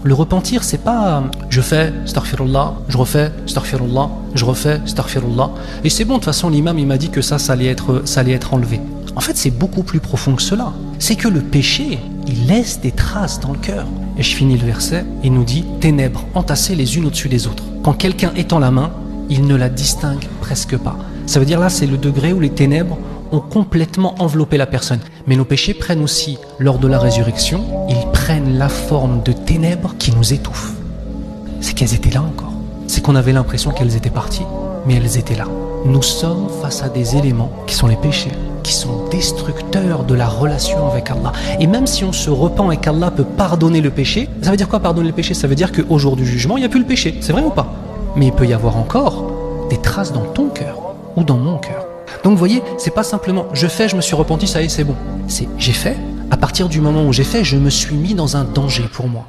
Le repentir, c'est pas je fais astaghfirullah, je refais astaghfirullah, je refais astaghfirullah. Et c'est bon, de toute façon, l'imam il m'a dit que ça allait être enlevé. En fait, c'est beaucoup plus profond que cela. C'est que le péché, il laisse des traces dans le cœur. Et je finis le verset, il nous dit ténèbres entassées les unes au-dessus des autres. Quand quelqu'un étend la main, il ne la distingue presque pas. Ça veut dire là, c'est le degré où les ténèbres ont complètement enveloppé la personne. Mais nos péchés prennent aussi, lors de la résurrection, ils prennent la forme de ténèbres qui nous étouffent. C'est qu'elles étaient là encore. C'est qu'on avait l'impression qu'elles étaient parties, mais elles étaient là. Nous sommes face à des éléments qui sont les péchés, qui sont destructeurs de la relation avec Allah. Et même si on se repent et qu'Allah peut pardonner le péché, ça veut dire quoi pardonner le péché? Ça veut dire qu'au jour du jugement, il n'y a plus le péché. C'est vrai ou pas? Mais il peut y avoir encore des traces dans ton cœur ou dans mon cœur. Donc vous voyez, c'est pas simplement je fais, je me suis repenti, ça y est, c'est bon. C'est j'ai fait, à partir du moment où j'ai fait, je me suis mis dans un danger pour moi.